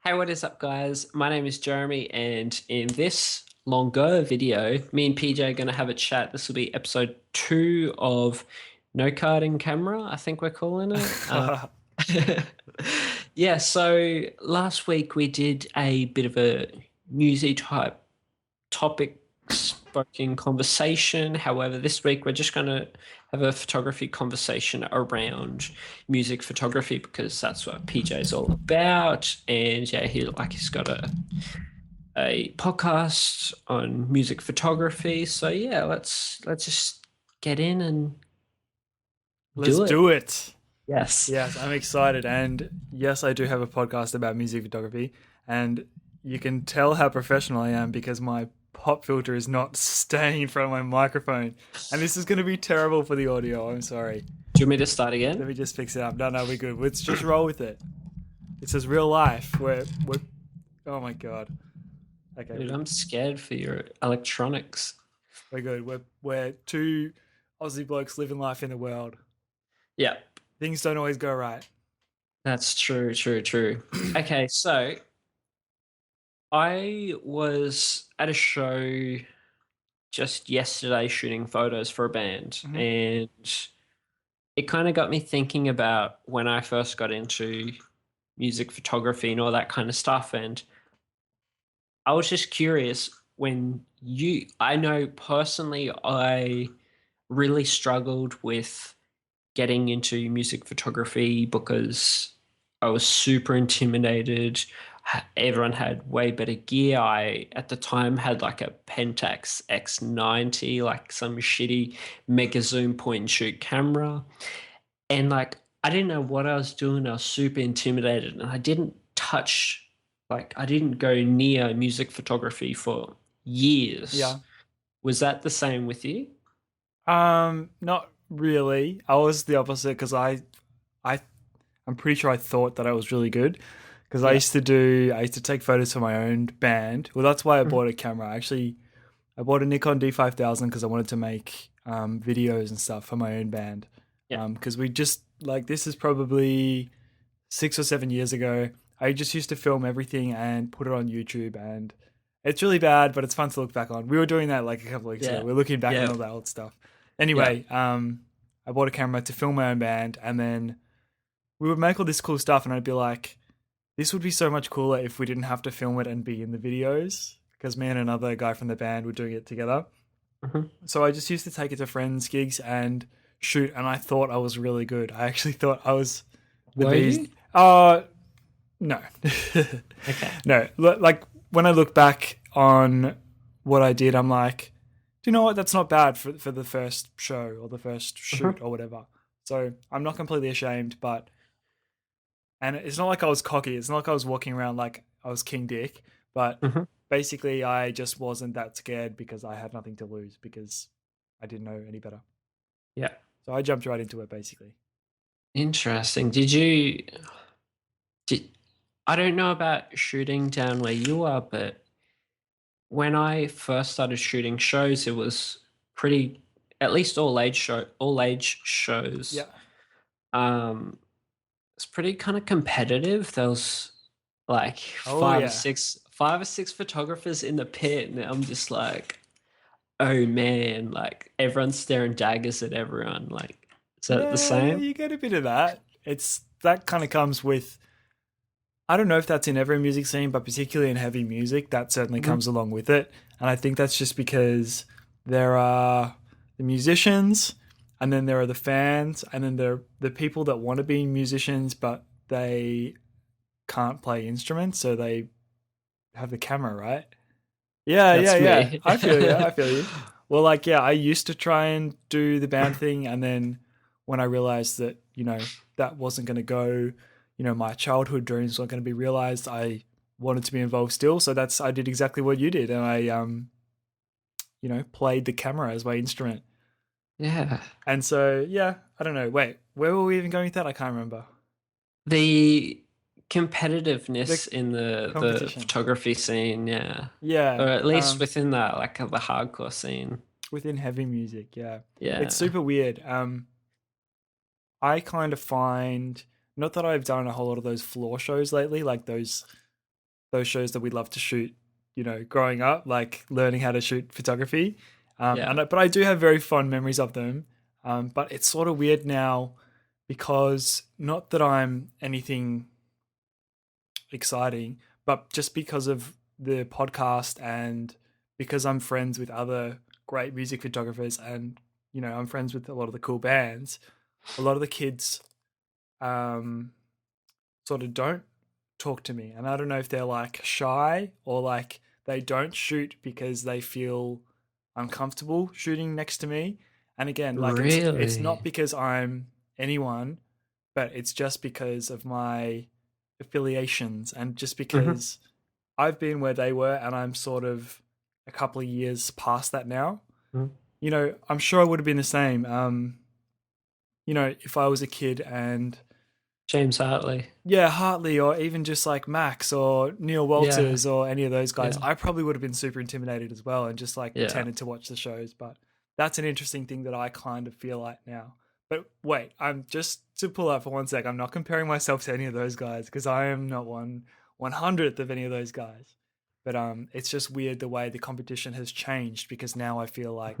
Hey, what is up, guys? My name is Jeremy, and in this longer video, me and PJ are going to have a chat. This will be episode 2 of No Carding Camera, I think we're calling it. Yeah, so last week we did a bit of a newsy type topic spoken conversation. However, this week we're just going to have a photography conversation around music photography because that's what PJ is all about. And yeah, he's got a podcast on music photography. So yeah, let's just get in and Let's do it. do it. Yes. Yes, I'm excited. And yes, I do have a podcast about music photography. And you can tell how professional I am because my pop filter is not staying in front of my microphone. And this is going to be terrible for the audio. I'm sorry. Do you want me to start Let again? me just fix it up. No, we're good. Let's just roll with it. This is real life. We're oh my God. Okay, Dude, I'm scared for your electronics. we're good. We're two Aussie blokes living life in the world. Yeah, Things don't always go right. that's true, true, true. Okay, so I was at a show just yesterday shooting photos for a band, Hmm. and it kind of got me thinking about when I first got into music photography and all that kind of stuff. And I was just curious I know personally, I really struggled with getting into music photography because I was super intimidated. Everyone had way better gear. I, at the time, had like a Pentax X90, like some shitty mega zoom point and shoot camera. And like, I didn't know what I was doing. I was super intimidated and I didn't go near music photography for years. Yeah. Was that the same with you? Not really. I was the opposite because I, I'm pretty sure I thought that I was really good because Yeah. I used to take photos for my own band. Well, that's why I Mhm. bought a camera. Actually, I bought a Nikon D5000 because I wanted to make videos and stuff for my own band. Yeah. Because we just like this is probably 6 or 7 years ago. I just used to film everything and put it on YouTube, and it's really bad, but it's fun to look back on. We were doing that like a couple of weeks ago. Yeah. We're looking back on Yeah. all that old stuff. Yeah. Anyway, I bought a camera to film my own band, and then we would make all this cool stuff, and I'd be like, this would be so much cooler if we didn't have to film it and be in the videos because me and another guy from the band were doing it together. Mhm. So I just used to take it to friends' gigs and shoot, and I thought I was really good. I actually thought I was the Were bee's. you? No, Okay. no. Like when I look back on what I did, I'm like, do you know what? That's not bad for the first show or the first shoot Mhm. or whatever. So I'm not completely ashamed, but and it's not like I was cocky. It's not like I was walking around like I was King Dick, but Mhm. basically I just wasn't that scared because I had nothing to lose because I didn't know any better. Yeah. So I jumped right into it basically. Interesting. Did I don't know about shooting down where you are, but when I first started shooting shows, it was pretty, at least all age shows. Yeah. Um, it's pretty kind of competitive. There was like Oh yeah. five or six photographers in the pit, and I'm just like, oh man, like everyone's staring daggers at everyone. Like, is that the Yeah, same? you get a bit of that. It's that kind of comes with I don't know if that's in every music scene, but particularly in heavy music, that certainly Mhm. comes along with it. And I think that's just because there are the musicians, and then there are the fans, and then there are the people that want to be musicians, but they can't play instruments, so they have the camera, right? That's Yeah. me. I feel you. I feel you. Well, like, yeah, I used to try and do the band thing, and then when I realized that that wasn't going to go, my childhood dreams weren't going to be realized. I wanted to be involved still, so I did exactly what you did, and I played the camera as my instrument. Yeah. And so, yeah, I don't know. Wait, where were we even going with that? I can't remember. The The competitiveness in the competition. photography scene, yeah. Or Yeah, at least within that, like the hardcore scene. within heavy music. Yeah, it's Yeah. super weird. I kind of find not that I've done a whole lot of those floor shows lately, like those those shows that we love to shoot, growing up, like learning how to shoot photography. Yeah. But I do have very fond memories of them. But it's sort of weird now because not that I'm anything exciting, but just because of the podcast and because I'm friends with other great music photographers and I'm friends with a lot of the cool bands. A lot of the kids um, sort of don't talk to me, and I don't know if they're like shy or like they don't shoot because they feel uncomfortable shooting next to me. And again, like it's not Really? because I'm anyone, but it's just because of my affiliations and just Hmm. because I've been where they were and I'm sort of a couple of years past that now. I'm sure I would have been the same. If I was a kid and James Hartley. yeah, Hartley or even just like Max or Neil Yeah. Walters or any of those guys, Yeah. I probably would have been super intimidated as well and just like Yeah. pretended to watch the shows. But that's an interesting thing that I kind of feel like now. But wait, I'm just to pull up for one sec. I'm not comparing myself to any of those guys because I am not 1/100th of any of those guys. But it's just weird the way the competition has changed because now I feel like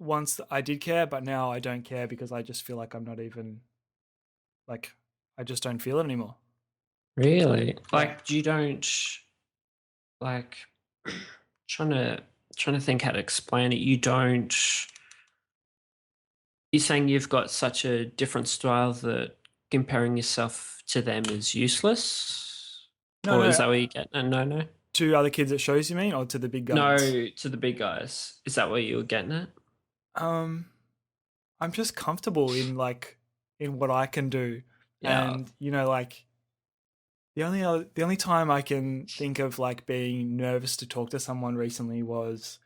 once I did care, but now I don't care because I just feel like I'm not even like I just don't feel it anymore. Really? Yeah. Like you don't like trying to trying to think how to explain it. You don't. You're saying you've got such a different style that comparing yourself to them is useless, No, or is no. that what you get? No, no, To other kids at shows, you mean, or to the big guns? no. To the big guys, is that what you were getting at? Um, I'm just comfortable in what I can do, Yeah. and like the only time I can think of like being nervous to talk to someone recently was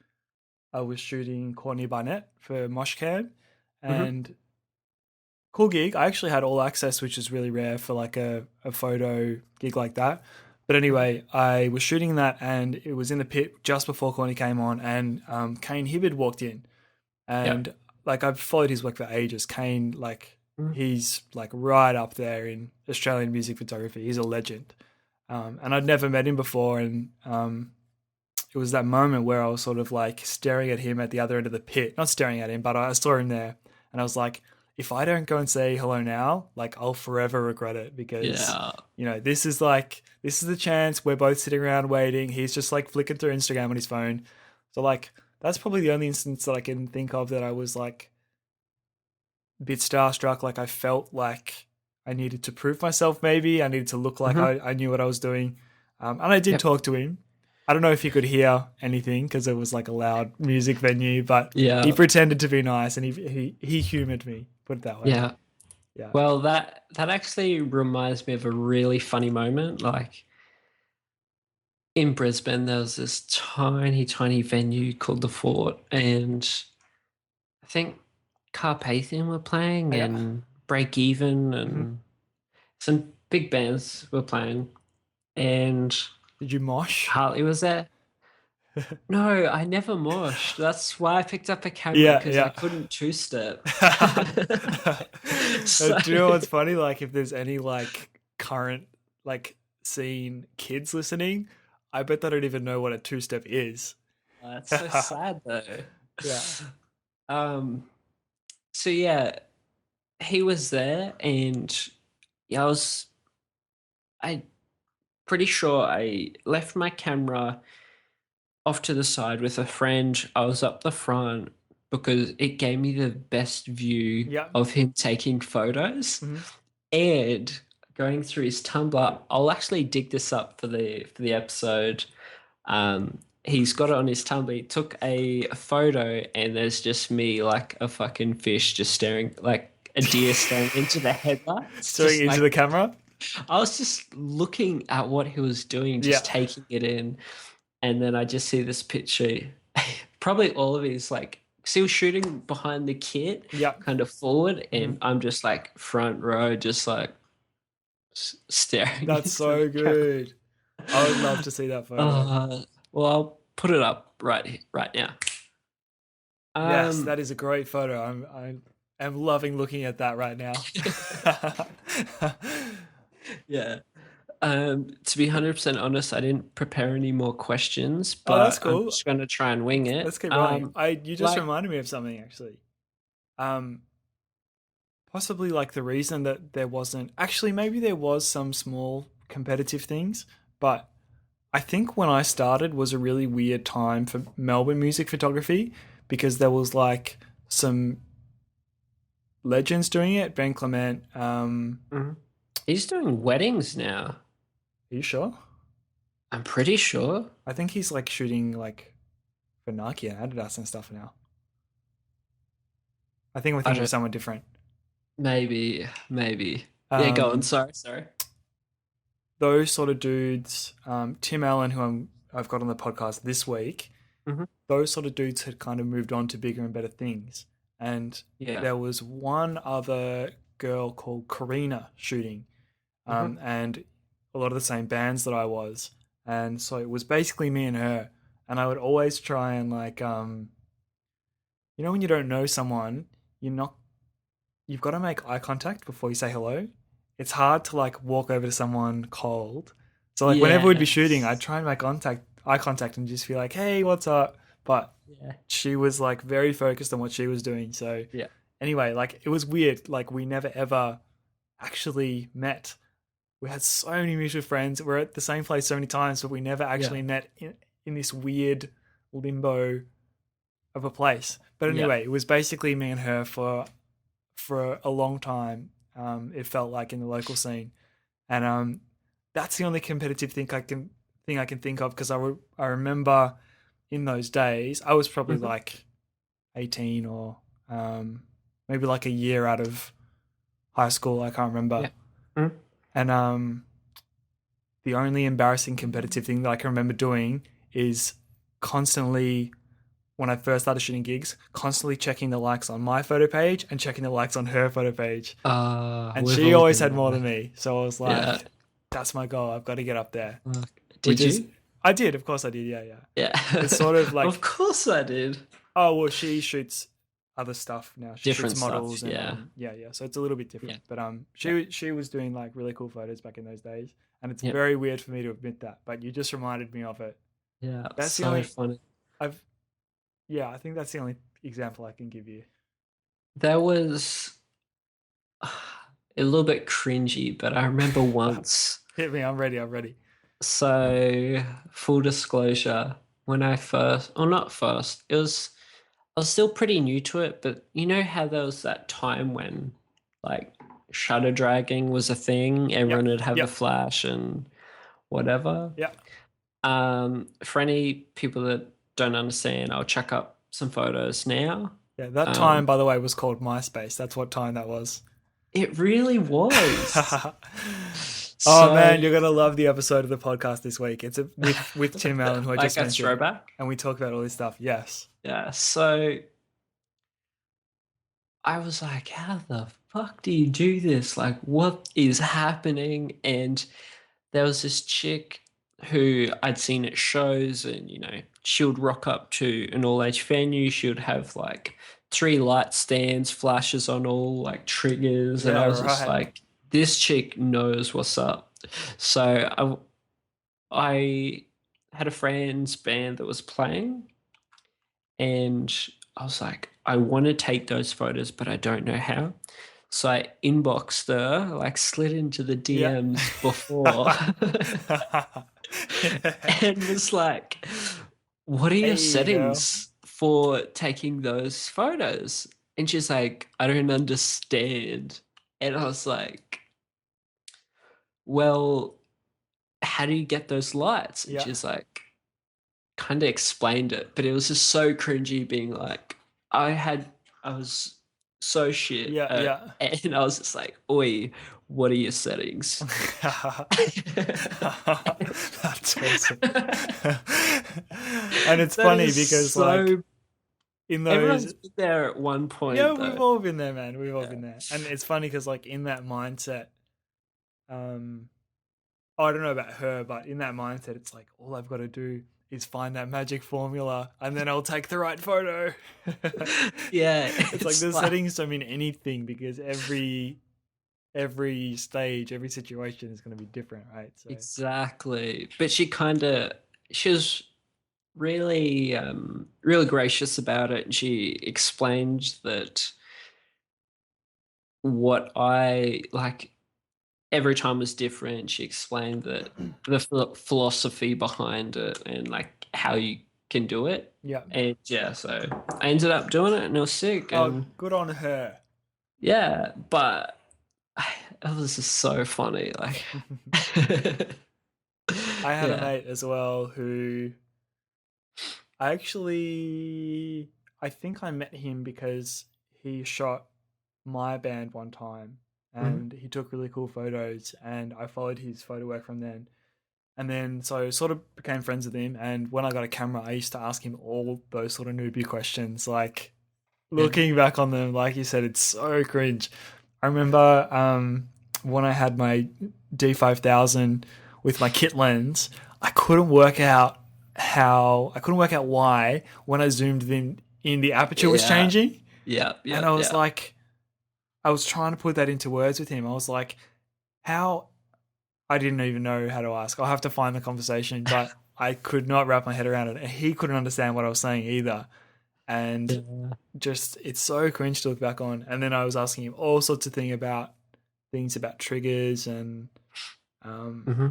I was shooting Courtney Barnett for Moshcam, Hmm. and cool gig. I actually had all access, which is really rare for like a photo gig like that. But anyway, I was shooting that and it was in the pit just before Courtney came on, and Kane Hibbard walked in. Yeah. And like I've followed his work for ages. Kane, like he's like right up there in Australian music photography. He's a legend. And I'd never met him before, and it was that moment where I was sort of like staring at him at the other end of the pit. Not staring at him, but I saw him there, and I was like, if I don't go and say hello now, like I'll forever regret it because Yeah. this is the chance. We're both sitting around waiting. He's just like flicking through Instagram on his phone. So like that's probably the only instance that I can think of that I was like a bit starstruck. Like I felt like I needed to prove myself. Maybe I needed to look like Hmm. I knew what I was doing. And I did Yep. talk to him. I don't know if he could hear anything because it was like a loud music venue, but he Yeah. pretended to be nice and he humored me. Put it that way. Yeah. Yeah. Well, that actually reminds me of a really funny moment. Like in Brisbane, there was this tiny, tiny venue called the Fort, and I think Carpathian were playing, Oh, yeah. and Break Even, Hmm. and some big bands were playing, and Did you mosh? Hartley was there. No, I never moshed. That's why I picked up a camera Yeah, because I yeah. couldn't two step. So Do you know what's funny? Like, if there's any like current like scene kids listening, I bet they don't even know what a two step is. that's so sad though. Yeah. Um, so yeah, he was there, and yeah, I pretty sure I left my camera off to the side with a friend. I was up the front because it gave me the best view Yeah. of him taking photos. Hmm. And going through his Tumblr, I'll actually dig this up for the episode. He's got it on his Tumblr. He took a photo, and there's just me like a fucking fish, just staring like a deer staring into the headlights. Staring Just into like the camera. I was just looking at what he was doing, Yeah. just taking it in, and then I just see this picture. Probably all of his like, 'cause he was shooting behind the kit, Yeah. kind of forward, Hmm. and I'm just like front row, just like staring That's into the so camera. good. I would love to see that photo. Uh, well, I'll put it up right now. Yes, Um, that is a great photo. I'm loving looking at that right now. yeah. To be 100% honest, I didn't prepare any more questions, Oh, that's but I'm cool. just going to try and wing Let's it. keep rolling. You just Like, reminded me of something actually. Um, Possibly like the reason that there wasn't actually maybe there was some small competitive things, but I think when I started was a really weird time for Melbourne music photography because there was like some legends doing it. Ben Clement. mhm. He's doing weddings now. Are you sure? I'm pretty sure. I think he's like shooting like for Nike and Adidas and stuff now. I think we're I thinking of don't, someone different. maybe. Yeah, go on. Um, Sorry. those sort of dudes, Tim Allen, I've got on the podcast this week, Hmm. those sort of dudes had kind of moved on to bigger and better things. And Yeah. there was one other girl called Karina shooting, Hmm. and a lot of the same bands that I was. And so it was basically me and her. And I would always try and like, when you don't know someone, you're not you've got to make eye contact before you say hello. It's hard to like walk over to someone cold. So like whenever we'd be shooting, I'd Yes. try and make eye contact, and just be like, "Hey, what's up?" But Yeah. she was like very focused on what she was doing. So Yeah. anyway, like it was weird. Like we never ever actually met. We had so many mutual friends. We're at the same place so many times, but we never Yeah. actually met in this weird limbo of a place. But Yeah. anyway, it was basically me and her for a long time. It felt like in the local scene, and that's the only competitive thing I can think of because I remember in those days I was probably Hmm. like 18 or maybe like a year out of high school. I can't remember, Yeah. Mhm. and the only embarrassing competitive thing that I can remember doing is constantly when I first started shooting gigs, constantly checking the likes on my photo page and checking the likes on her photo page. And We've she all always been had more there. than me. So I was Yeah. like, that's my goal. I've got to get up there. Did Which is, you? I did. Of course I did. Yeah, yeah. Yeah. It's sort of Of like, course I did. oh, well, she shoots other stuff now. She shoots Different stuff. models and, Yeah. yeah, yeah. So it's a little bit Yeah. different. But, Yeah. she was doing like really cool photos back in those days. And it's Yeah. very weird for me to admit that. But you just reminded me of it. Yeah. That's the So only, funny. I've, yeah, I think that's the only example I can give you. There was a little bit cringy, but I remember once. Hit me. I'm ready. I'm ready. So, full disclosure, when I first, or not first, I was still pretty new to it, but you know how there was that time when like shutter dragging was a thing, everyone Yep. would have a Yep. flash and whatever. Yep. For any people that don't understand, I'll chuck up some photos now. Yeah, that time, Um, by the way, was called MySpace. That's what time that was. it really was. Oh So, man, you're gonna love the episode of the podcast this week. It's with Tim Allen, who I like just a mentioned, throwback. and we talk about all this stuff. Yes. Yeah. So I was like, how the fuck do you do this? Like, what is happening? And there was this chick who I'd seen at shows, and she would rock up to an all age venue. She would have like three light stands, flashes on all like triggers, and I Yeah. was just Right. like, this chick knows what's up. So I had a friend's band that was playing, and I was like, I want to take those photos, but I don't know how. So I inboxed her, like slid into the Yeah. DMs before and was like, what are your Hey, girl. settings for taking those photos? And she's like, I don't understand. And I was like, well, how do you get those lights? And Yeah. she's like, kind of explained it, but it was just so cringy being like, I had, I was so shit Yeah. at, Yeah. and I was just like, oi, what are your settings? That's awesome. And it's That funny is because like so, in those everyone's been there at one yeah, point we've though. all been there, man. We've all Yeah. been there. And it's funny because like in that mindset, um I don't know about her, but in that mindset, it's like all I've got to do is find that magic formula and then I'll take the right photo. Yeah, It's like it's the like, settings don't mean anything because every stage, every situation is going to be different, right? So Exactly. But she was really really gracious about it. And she explained that what I like every time was different. She explained that the philosophy behind it and like how you can do it. yeah. And yeah, so I ended up doing it and it was sick. Oh, And good on her. yeah, but it was just so funny. Like, I had a yeah. mate as well who I actually I think I met him because he shot my band one time Mhm. and he took really cool photos and I followed his photo work from then. And then so sort of became friends with him and when I got a camera I used to ask him all those sort of newbie questions like Yeah. looking back on them like you said it's so cringe. I remember when I had my D5000 with my kit lens, I couldn't work out I couldn't work out why when I zoomed in the aperture was Yeah. changing. Yeah. And Yeah. I was Yeah. like, I was trying to put that into words with him. I was like, how? I didn't even know how to ask. I'll have to find the conversation, but I could not wrap my head around it. And he couldn't understand what I was saying either. And Yeah. just, it's so cringe to look back on. And then I was asking him all sorts of things about triggers and, um, Hmm.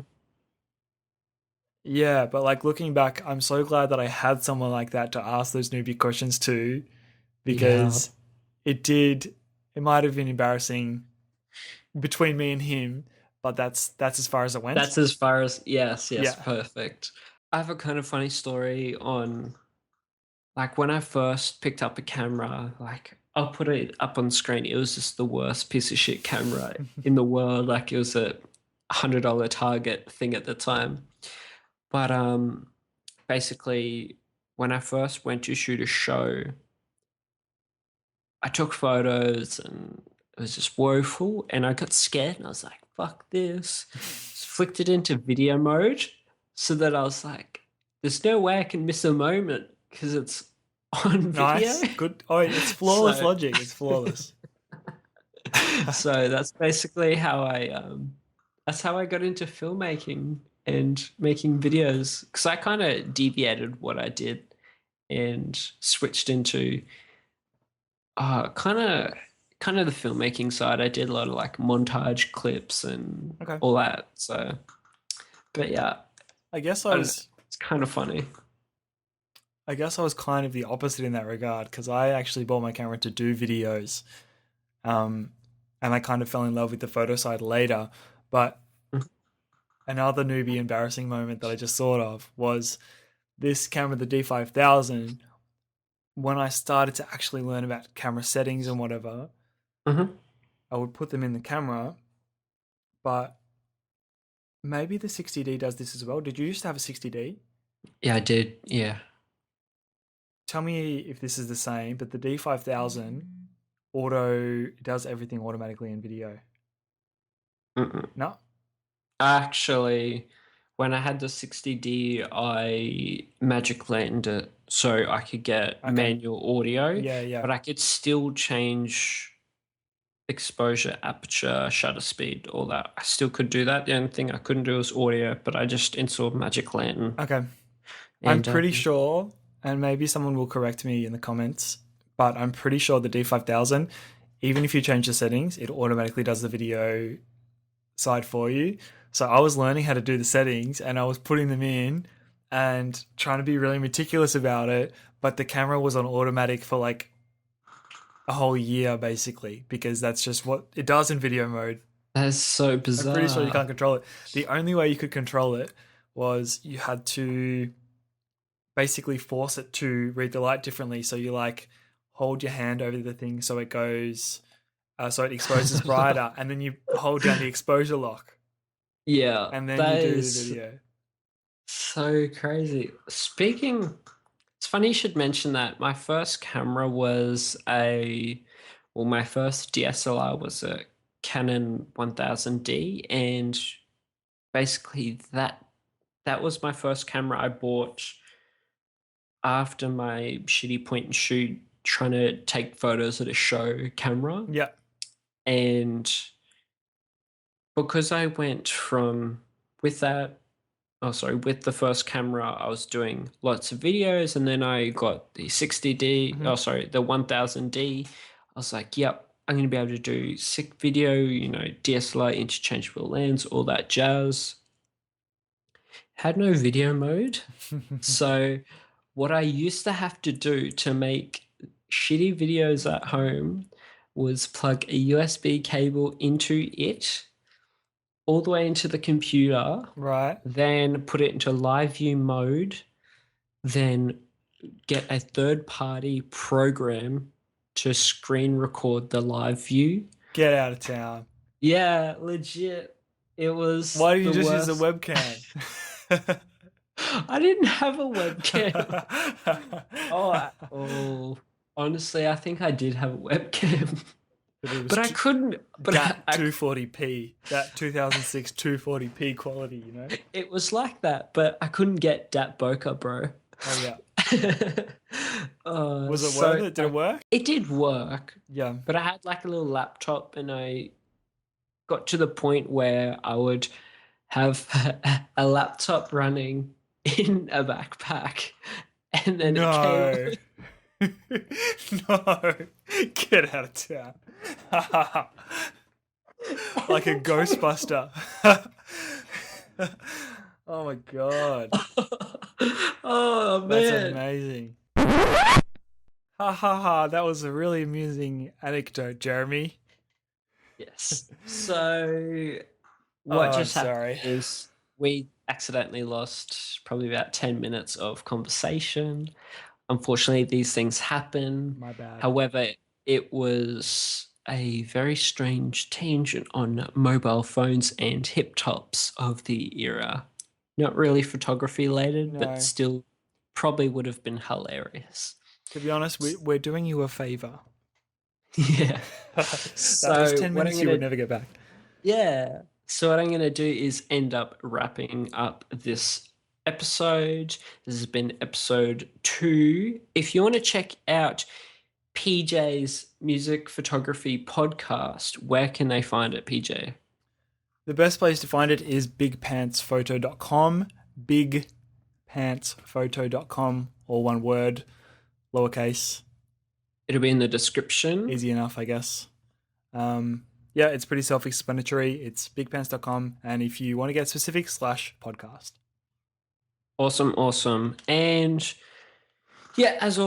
yeah, but like looking back, I'm so glad that I had someone like that to ask those newbie questions to Yeah. because it did, it might have been embarrassing between me and him, but that's as far as it went. That's as far as yes, yes, Yeah. perfect. I have a kind of funny story on like when I first picked up a camera, like I'll put it up on screen. It was just the worst piece of shit camera in the world. Like it was a $100 Target thing at the time. But basically when I first went to shoot a show, I took photos and it was just woeful and I got scared and I was like, fuck this. Just flicked it into video mode so that I was like, there's no way I can miss a moment because it's on video. Nice. Good. Oh, it's flawless So logic. It's flawless. so that's how I got into filmmaking and making videos because I kind of deviated what I did and switched into kind of the filmmaking side. I did a lot of like montage clips and Okay. all that. So, but yeah, I guess I I don't know. was It's kind of funny. I guess I was kind of the opposite in that regard because I actually bought my camera to do videos. Um and I kind of fell in love with the photo side later. But another newbie embarrassing moment that I just thought of was this camera, the D5000, when I started to actually learn about camera settings and whatever, Hmm. I would put them in the camera, but maybe the 60D does this as well. Did you used to have a 60D? Yeah, I did. Yeah. Tell me if this is the same, but the D5000 auto does everything automatically in video. Mm-mm. No? Actually, when I had the 60D, I magic lanterned it so I could get Okay. manual audio, Yeah, yeah. but I could still change exposure, aperture, shutter speed, all that. I still could do that. The only thing I couldn't do was audio, but I just installed Magic Lantern. Okay. I'm And pretty sure, and maybe someone will correct me in the comments, but I'm pretty sure the D5000, even if you change the settings, it automatically does the video side for you. So I was learning how to do the settings and I was putting them in and trying to be really meticulous about it, but the camera was on automatic for like a whole year basically because that's just what it does in video mode. that's so I'm pretty sure you bizarre. can't control it. The only way you could control it was you had to basically force it to read the light differently. So you like hold your hand over the thing so it goes, so it exposes brighter, and then you hold down the exposure lock, Yeah, and then you that do the is video. so crazy. Speaking, it's funny you should mention that. My first camera was my first DSLR was a Canon 1000D, and basically that was my first camera I bought after my shitty point and shoot trying to take photos at a show camera. Yeah, And because I went from with that with the first camera, I was doing lots of videos, and then I got the 60D, Mhm. the 1000D. I was like, yep, I'm going to be able to do sick video, DSLR, interchangeable lens, all that jazz. Had no video mode. So, what I used to have to do to make shitty videos at home was plug a USB cable into it, all the way into the computer, Right. then put it into live view mode, then get a third party program to screen record the live view. Get out of town. Yeah, legit. It was Why don't you the just use a worst. webcam? I didn't have a webcam. Honestly, I think I did have a webcam, But it was but I couldn't. But that 240p, that 2006 240p quality, you know? it was like that. But I couldn't get dat bokeh, bro. Oh, yeah. uh, Was it worth so it? Did it work? it did work, Yeah. but I had like a little laptop, and I got to the point where I would have a laptop running in a backpack, and then a cable. No. No. Get out of town. Like a Ghostbuster. Oh my god. Oh That's man. amazing. Ha ha ha. That was a really amusing anecdote, Jeremy. Yes. So what Oh, I'm just happened sorry. is we accidentally lost probably about 10 minutes of conversation. Unfortunately, these things happen. My bad. However, it was a very strange tangent on mobile phones and hip tops of the era. Not really photography related, but No. still probably would have been hilarious. To be honest, we're doing you a favor. Yeah. That was So 10 what I'm minutes you would gonna never get back. Yeah. So what I'm gonna do is end up wrapping up this episode. This has been episode 2. If you want to check out PJ's music photography podcast, where can they find it, PJ? The best place to find it is bigpantsphoto.com. Bigpantsphoto.com, all one word, lowercase. It'll be in the description. Easy enough, I guess. Yeah, it's pretty self-explanatory. It's bigpants.com. And if you want to get specific, /podcast. Awesome, awesome. And yeah, as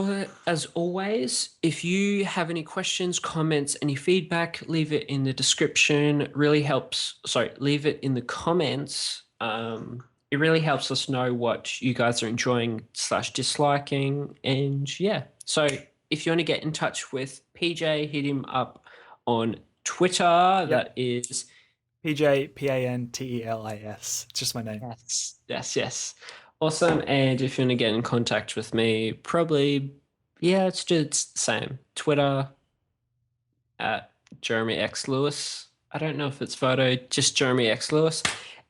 always, if you have any questions, comments, any feedback, leave it in the description. It really helps. Sorry, leave it in the comments. It really helps us know what you guys are enjoying / disliking. And yeah, so if you want to get in touch with PJ, hit him up on Twitter. Yep. That is PJ, Pantelis. It's just my name. yes. Awesome. And if you want to get in contact with me, probably, it's the same. Twitter at Jeremy X Lewis. I don't know if it's photo, just Jeremy X Lewis.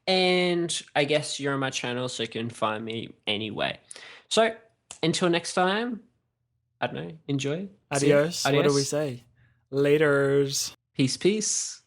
And I guess you're on my channel, so you can find me anyway. So until next time, I don't know, enjoy. Adios. What do we say? Laters. Peace, peace.